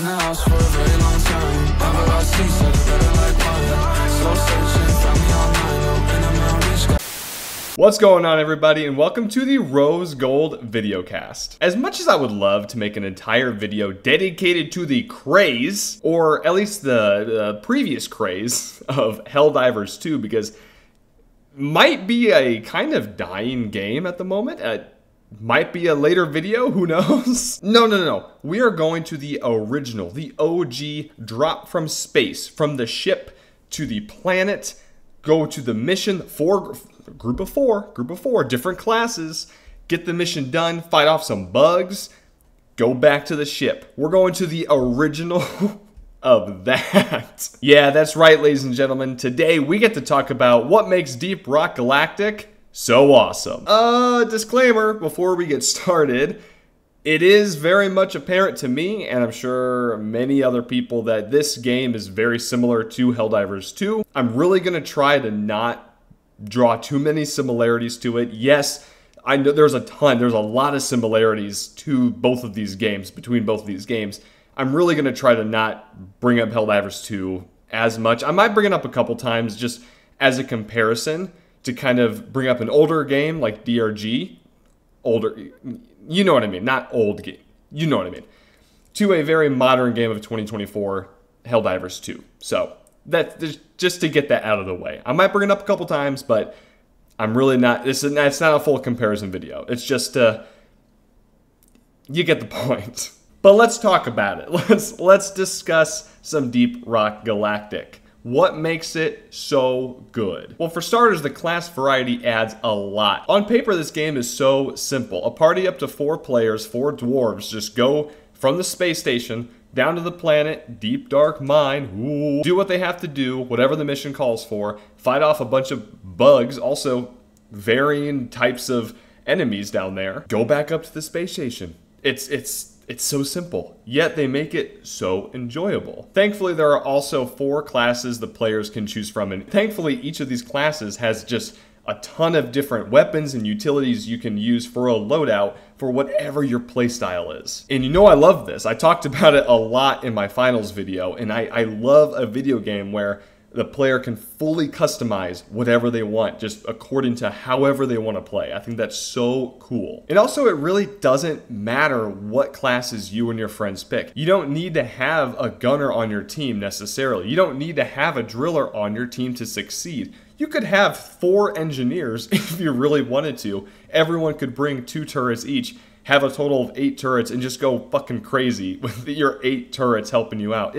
in the house for a very long time. Never lost seats, like better like wine. Slow searching, found me online. No, in a mountain beach. What's going on, everybody, and welcome to the Rose Gold videocast. As much as I would love to make an entire video dedicated to the craze, or at least the previous craze of Helldivers 2, because might be a kind of dying game at the moment. Might be a later video, who knows? No. We are going to the original, the OG, drop from space, from the ship to the planet, go to the mission, group of four, different classes, get the mission done, fight off some bugs, go back to the ship. We're going to the original of that. Yeah, that's right, ladies and gentlemen. Today we get to talk about what makes Deep Rock Galactic so awesome. Disclaimer before we get started. It is very much apparent to me, and I'm sure many other people, that this game is very similar to Helldivers 2. I'm really going to try to not draw too many similarities to it. Yes, I know there's a lot of similarities to both of these games, between both of these games. I'm really going to try to not bring up Helldivers 2 as much. I might bring it up a couple times just as a comparison to kind of bring up an older game like DRG. Older, you know what I mean, not old game, you know what I mean, to a very modern game of 2024, Helldivers 2. So that's just to get that out of the way. I might bring it up a couple times, but I'm really not, it's not a full comparison video. It's just, you get the point. But let's talk about it. Let's discuss some Deep Rock Galactic. What makes it so good? Well, for starters, the class variety adds a lot. On paper, this game is so simple. A party up to 4 players, 4 dwarves, just go from the space station down to the planet, deep dark mine, do what they have to do, whatever the mission calls for, fight off a bunch of bugs, also varying types of enemies down there, go back up to the space station. It's so simple, yet they make it so enjoyable. Thankfully, there are also 4 classes the players can choose from, and thankfully each of these classes has just a ton of different weapons and utilities you can use for a loadout for whatever your playstyle is. And you know I love this. I talked about it a lot in my finals video, and I love a video game where the player can fully customize whatever they want, just according to however they want to play. I think that's so cool. And also, it really doesn't matter what classes you and your friends pick. You don't need to have a gunner on your team necessarily. You don't need to have a driller on your team to succeed. You could have 4 engineers if you really wanted to. Everyone could bring 2 turrets each, have a total of 8 turrets, and just go fucking crazy with your 8 turrets helping you out.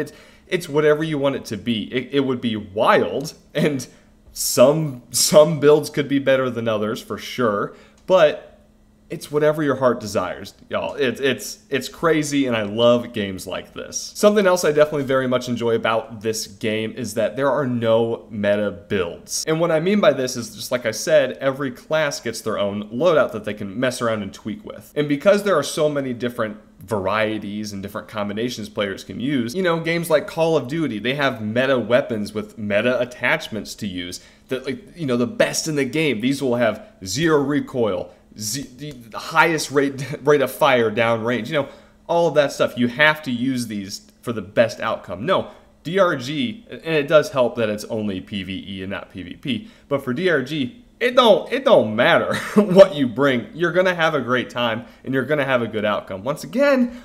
It's whatever you want it to be. It would be wild, and some builds could be better than others for sure, but it's whatever your heart desires, y'all. It's crazy, and I love games like this. Something else I definitely very much enjoy about this game is that there are no meta builds. And what I mean by this is, just like I said, every class gets their own loadout that they can mess around and tweak with. And because there are so many different varieties and different combinations players can use, you know, games like Call of Duty, they have meta weapons with meta attachments to use that, like, you know, the best in the game. These will have 0 recoil, the highest rate of fire downrange, you know, all of that stuff. You have to use these for the best outcome. No, DRG, and it does help that it's only PvE and not PvP, but for DRG, it don't matter what you bring. You're gonna have a great time, and you're gonna have a good outcome. Once again,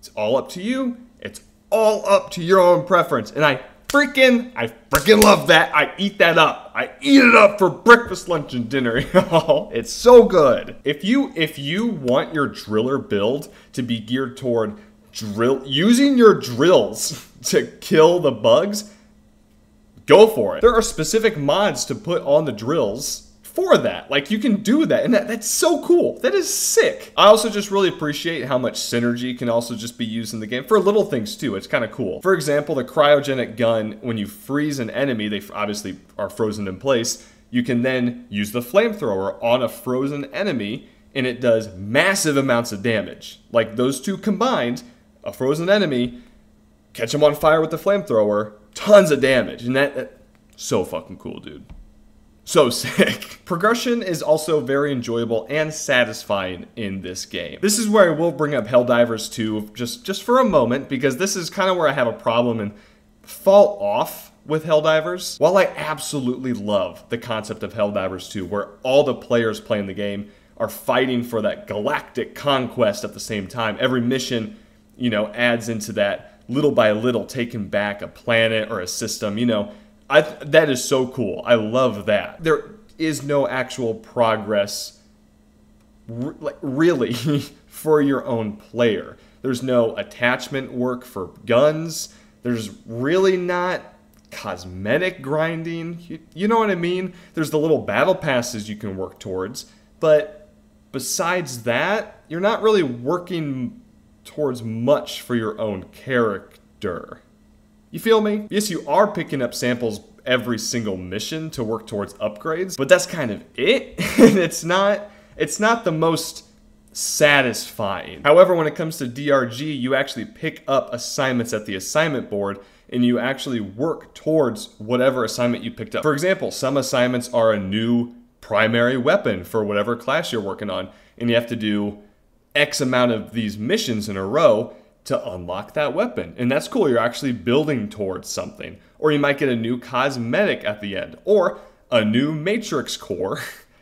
it's all up to you. It's all up to your own preference, and I freaking love that. I eat that up. I eat it up for breakfast, lunch, and dinner, y'all. It's so good. If you want your driller build to be geared toward using your drills to kill the bugs, go for it. There are specific mods to put on the drills for that. Like, you can do that, and that's so cool. That is sick. I also just really appreciate how much synergy can also just be used in the game for little things too. It's kind of cool. For example, the cryogenic gun, when you freeze an enemy, they obviously are frozen in place. You can then use the flamethrower on a frozen enemy, and it does massive amounts of damage. Like, those two combined, a frozen enemy, catch them on fire with the flamethrower, tons of damage, and that's so fucking cool, dude. So sick. Progression is also very enjoyable and satisfying in this game. This is where I will bring up Helldivers 2 just for a moment, because this is kind of where I have a problem and fall off with Helldivers. While I absolutely love the concept of Helldivers 2, where all the players playing the game are fighting for that galactic conquest at the same time, every mission, you know, adds into that little by little, taking back a planet or a system, you know, that is so cool. I love that. There is no actual progress, really, for your own player. There's no attachment work for guns. There's really not cosmetic grinding. You know what I mean? There's the little battle passes you can work towards. But besides that, you're not really working towards much for your own character. You feel me? Yes, you are picking up samples every single mission to work towards upgrades, but that's kind of it. And it's not the most satisfying. However, when it comes to DRG, you actually pick up assignments at the assignment board and you actually work towards whatever assignment you picked up. For example, some assignments are a new primary weapon for whatever class you're working on, and you have to do X amount of these missions in a row to unlock that weapon. And that's cool, you're actually building towards something. Or you might get a new cosmetic at the end, or a new matrix core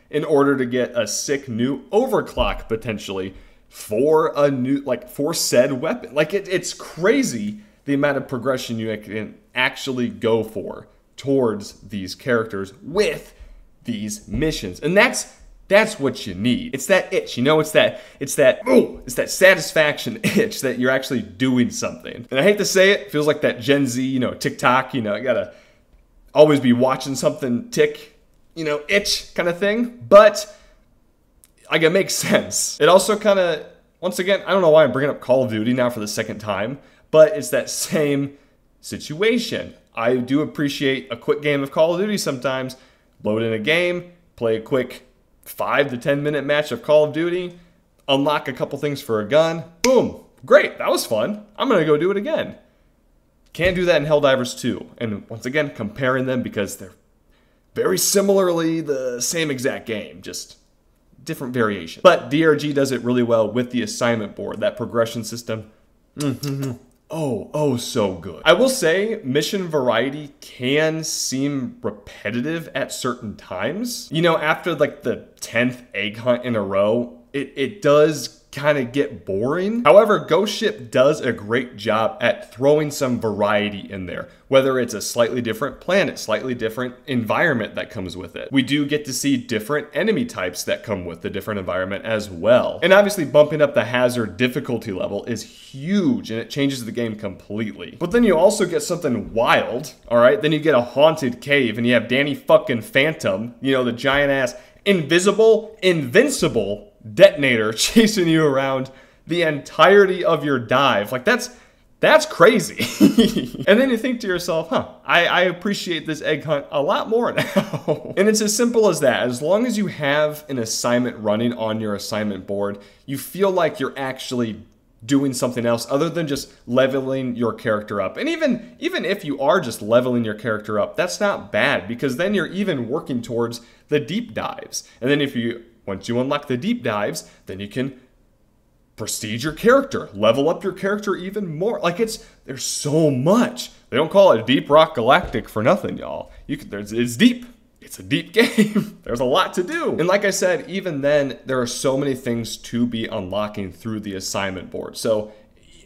in order to get a sick new overclock potentially for a new, like, for said weapon. Like, it's crazy the amount of progression you can actually go for towards these characters with these missions. And that's what you need. It's that itch, you know, it's that satisfaction itch that you're actually doing something. And I hate to say it, feels like that Gen Z, you know, TikTok, you know, you gotta always be watching something tick, you know, itch kind of thing. But like, it makes sense. It also kind of, once again, I don't know why I'm bringing up Call of Duty now for the second time, but it's that same situation. I do appreciate a quick game of Call of Duty sometimes. Load in a game, play a quick 5 to 10 minute match of Call of Duty, unlock a couple things for a gun, boom, great, that was fun, I'm gonna go do it again. Can't do that in Helldivers 2, and once again, comparing them because they're very similarly the same exact game, just different variation. But DRG does it really well with the assignment board, that progression system. Oh, so good. I will say mission variety can seem repetitive at certain times. You know, after like the 10th egg hunt in a row, it does kind of get boring. However, Ghost Ship does a great job at throwing some variety in there, whether it's a slightly different planet, slightly different environment that comes with it. We do get to see different enemy types that come with the different environment as well. And obviously bumping up the hazard difficulty level is huge, and it changes the game completely. But then you also get something wild, all right? Then you get a haunted cave, and you have Danny fucking Phantom, you know, the giant ass invincible detonator chasing you around the entirety of your dive. Like, that's crazy. And then you think to yourself, I appreciate this egg hunt a lot more now. And it's as simple as that. As long as you have an assignment running on your assignment board, you feel like you're actually doing something else other than just leveling your character up. And even if you are just leveling your character up, that's not bad, because then you're even working towards the deep dives. And then once you unlock the deep dives, then you can prestige your character, level up your character even more. Like, there's so much. They don't call it Deep Rock Galactic for nothing, y'all. It's deep. It's a deep game. There's a lot to do. And like I said, even then, there are so many things to be unlocking through the assignment board. So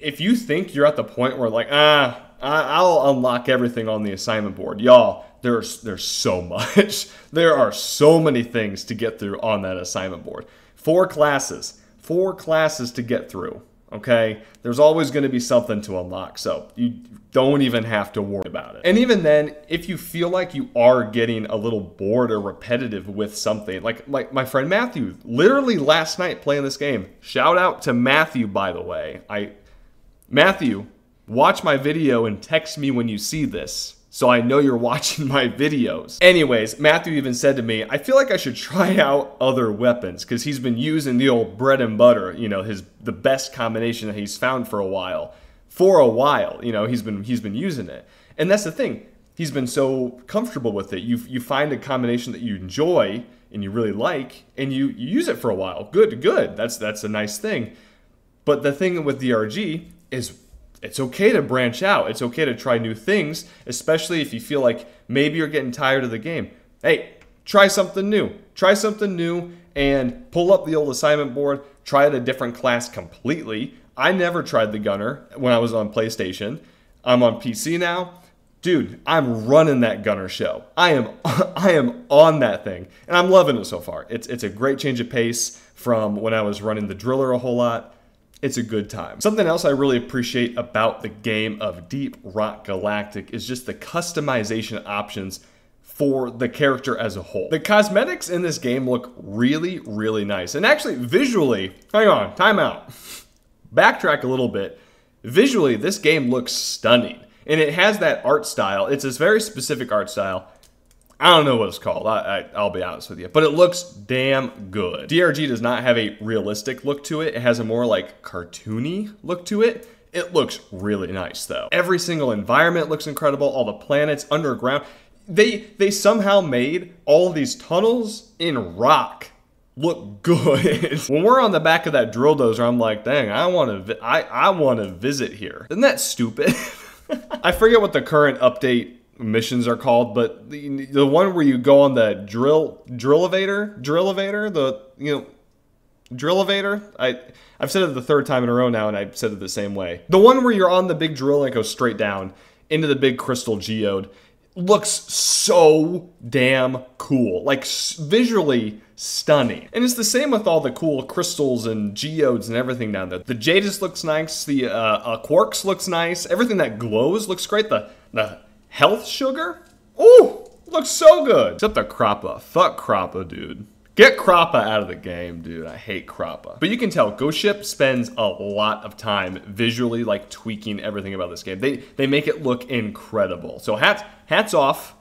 if you think you're at the point where like, I'll unlock everything on the assignment board, y'all, there's so much. There are so many things to get through on that assignment board. 4 classes to get through, okay? There's always going to be something to unlock, so you don't even have to worry about it. And even then, if you feel like you are getting a little bored or repetitive with something, like my friend Matthew, literally last night playing this game, shout out to Matthew, by the way. Matthew, watch my video and text me when you see this, so I know you're watching my videos. Anyways, Matthew even said to me, I feel like I should try out other weapons, because he's been using the old bread and butter, you know, the best combination that he's found for a while. You know, he's been using it. And that's the thing. he's been so comfortable with it. You find a combination that you enjoy and you really like, and you use it for a while. Good. That's a nice thing. But the thing with DRG is it's okay to branch out. It's okay to try new things, especially if you feel like maybe you're getting tired of the game. Hey, try something new. Try something new and pull up the old assignment board. Try a different class completely. I never tried the gunner when I was on PlayStation. I'm on PC now. Dude, I'm running that gunner show. I am on that thing, and I'm loving it so far. It's a great change of pace from when I was running the driller a whole lot. It's a good time. Something else I really appreciate about the game of Deep Rock Galactic is just the customization options for the character as a whole. The cosmetics in this game look really, really nice. And actually, visually, hang on, time out. Backtrack a little bit. Visually, this game looks stunning. And it has that art style. It's this very specific art style. I don't know what it's called, I'll be honest with you. But it looks damn good. DRG does not have a realistic look to it. It has a more like cartoony look to it. It looks really nice though. Every single environment looks incredible. All the planets underground. They somehow made all of these tunnels in rock look good. When we're on the back of that drill dozer, I'm like, dang, I want to visit here. Isn't that stupid? I forget what the current update missions are called, but the one where you go on the drill-elevator, I've said it the third time in a row now, and I've said it the same way. The one where you're on the big drill and it goes straight down into the big crystal geode looks so damn cool, like visually stunning. And it's the same with all the cool crystals and geodes and everything down there. The Jadis looks nice, the Quarks looks nice, everything that glows looks great. The health sugar, ooh, looks so good. Except the Crappa. Fuck Crappa, dude. Get Crappa out of the game, dude. I hate Crappa. But you can tell, Ghost Ship spends a lot of time visually like tweaking everything about this game. They make it look incredible. So hats off.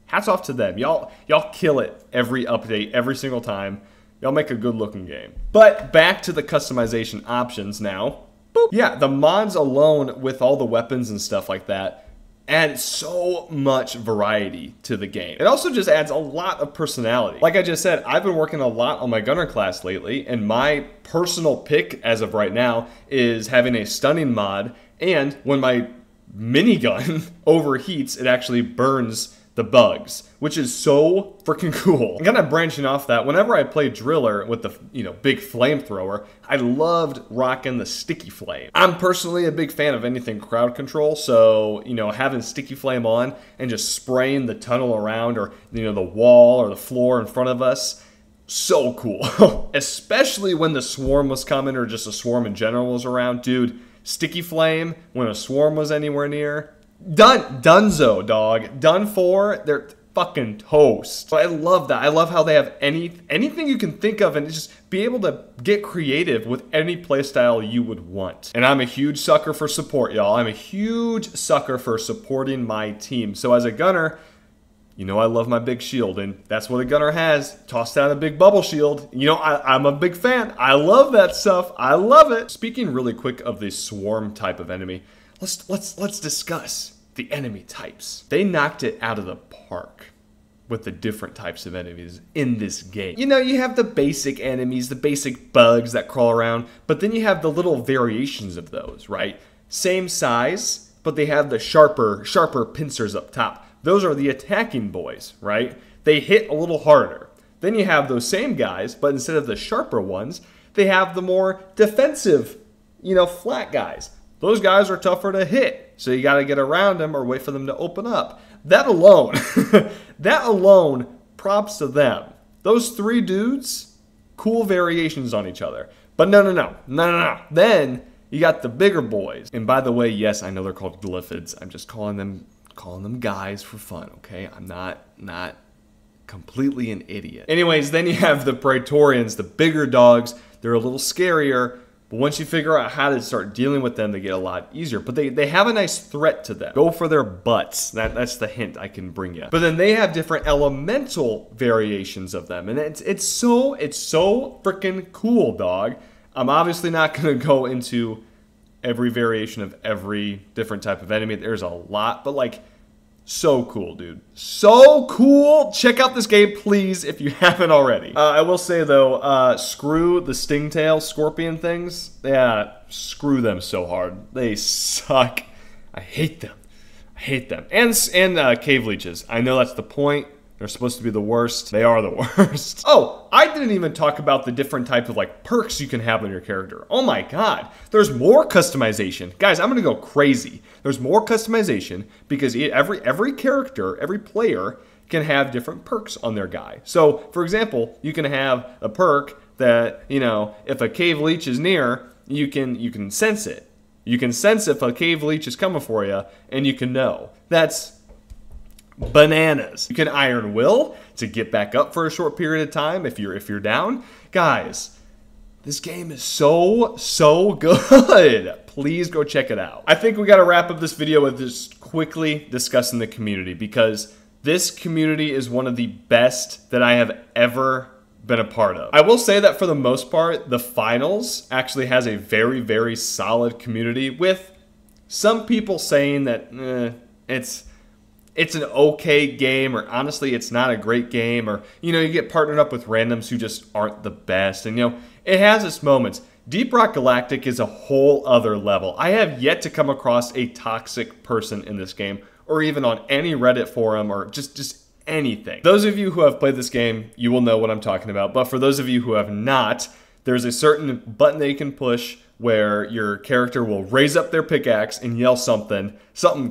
Hats off to them. Y'all kill it every update, every single time. Y'all make a good looking game. But back to the customization options now. Boop. Yeah, the mods alone with all the weapons and stuff like that add so much variety to the game. It also just adds a lot of personality. Like I just said, I've been working a lot on my gunner class lately, and my personal pick as of right now is having a stunning mod, and when my minigun overheats, it actually burns the bugs, which is so freaking cool. I'm kind of branching off that. Whenever I play driller with the big flamethrower, I loved rocking the sticky flame. I'm personally a big fan of anything crowd control, so having sticky flame on and just spraying the tunnel around, or the wall or the floor in front of us, so cool. Especially when the swarm was coming, or just a swarm in general was around, dude. Sticky flame when a swarm was anywhere near. Dunzo, dog. Done for. They're fucking toast. So I love that. I love how they have anything you can think of, and just be able to get creative with any playstyle you would want. And I'm a huge sucker for support, y'all. I'm a huge sucker for supporting my team. So as a gunner, I love my big shield, and that's what a gunner has. Toss down a big bubble shield. I'm a big fan. I love that stuff. I love it. Speaking really quick of the swarm type of enemy, let's discuss the enemy types. They knocked it out of the park with the different types of enemies in this game. You have the basic enemies, the basic bugs that crawl around, but then you have the little variations of those, right? Same size, but they have the sharper pincers up top. Those are the attacking boys, right? They hit a little harder. Then you have those same guys, but instead of the sharper ones, they have the more defensive, flat guys. Those guys are tougher to hit, so you got to get around them or wait for them to open up. That alone, props to them. Those three dudes, cool variations on each other. But no. Then you got the bigger boys. And by the way, yes, I know they're called glyphids. I'm just calling them guys for fun, okay? I'm not completely an idiot. Anyways, then you have the Praetorians, the bigger dogs. They're a little scarier, but once you figure out how to start dealing with them, they get a lot easier. But they have a nice threat to them. Go for their butts. That's the hint I can bring you. But then they have different elemental variations of them, and it's so freaking cool, dog. I'm obviously not gonna go into every variation of every different type of enemy. There's a lot, but So cool, dude. So cool. Check out this game, please, if you haven't already. I will say, though, screw the stingtail scorpion things. Yeah, screw them so hard. They suck. I hate them. I hate them. And cave leeches. I know that's the point. They're supposed to be the worst. They are the worst. Oh, I didn't even talk about the different types of like perks you can have on your character. Oh my god. There's more customization. Guys, I'm gonna go crazy. There's more customization because every character, every player can have different perks on their guy. So, for example, you can have a perk that, you know, if a cave leech is near, you can sense it. You can sense if a cave leech is coming for you, and you can know. That's bananas. You can Iron Will to get back up for a short period of time if you're down. Guys, this game is so good. Please go check it out. I think we got to wrap up this video with just quickly discussing the community, because this community is one of the best that I have ever been a part of. I will say that for the most part, the finals actually has a very solid community, with some people saying that it's an okay game, or honestly, it's not a great game, or, you know, you get partnered up with randoms who just aren't the best, and, you know, it has its moments. Deep Rock Galactic is a whole other level. I have yet to come across a toxic person in this game, or even on any Reddit forum, or just anything. Those of you who have played this game, you will know what I'm talking about, but for those of you who have not, there's a certain button that you can push where your character will raise up their pickaxe and yell something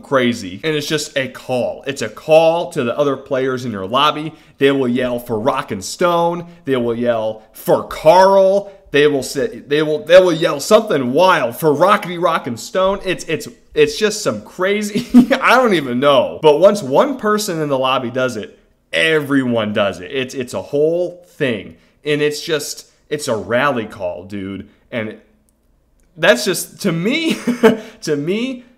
crazy, and it's just a call. It's a call to the other players in your lobby. They will yell for Rock and Stone. They will yell for Carl. They will yell something wild for Rockety Rock and Stone. It's just some crazy. I don't even know. But once one person in the lobby does it, everyone does it. It's a whole thing, and it's a rally call, dude, and that's just, to me,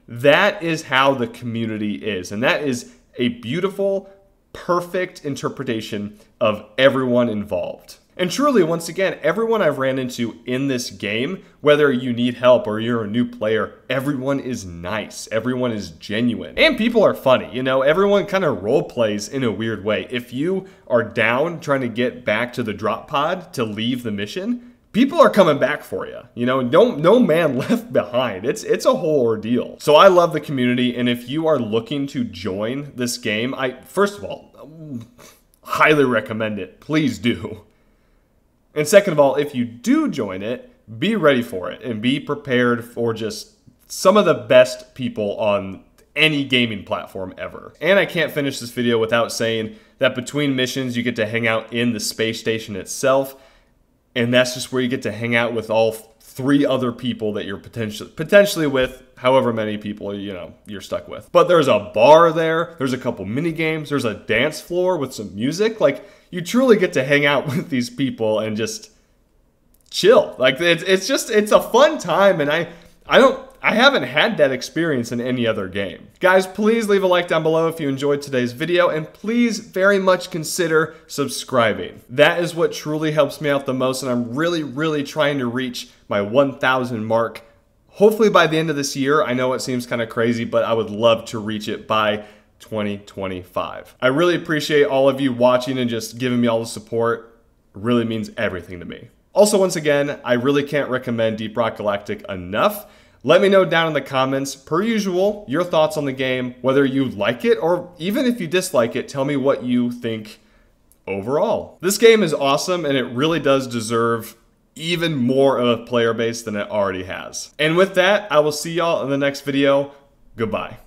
that is how the community is. And that is a beautiful, perfect interpretation of everyone involved. And truly, once again, everyone I've ran into in this game, whether you need help or you're a new player, everyone is nice. Everyone is genuine. And people are funny. You know, everyone kind of role plays in a weird way. If you are down trying to get back to the drop pod to leave the mission, people are coming back for you. You know, no man left behind. It's a whole ordeal. So I love the community, and if you are looking to join this game, first of all, highly recommend it. Please do. And second of all, if you do join it, be ready for it and be prepared for just some of the best people on any gaming platform ever. And I can't finish this video without saying that between missions, you get to hang out in the space station itself. And that's just where you get to hang out with all 3 other people that you're potentially with, however many people, you know, you're stuck with. But there's a bar there, there's a couple mini games, there's a dance floor with some music. Like, you truly get to hang out with these people and just chill. Like, it's a fun time, and I haven't had that experience in any other game. Guys, please leave a like down below if you enjoyed today's video, and please very much consider subscribing. That is what truly helps me out the most, and I'm really trying to reach my 1,000 mark, hopefully by the end of this year. I know it seems kind of crazy, but I would love to reach it by 2025. I really appreciate all of you watching and just giving me all the support. It really means everything to me. Also, once again, I really can't recommend Deep Rock Galactic enough. Let me know down in the comments, per usual, your thoughts on the game, whether you like it, or even if you dislike it, tell me what you think overall. This game is awesome, and it really does deserve even more of a player base than it already has. And with that, I will see y'all in the next video. Goodbye.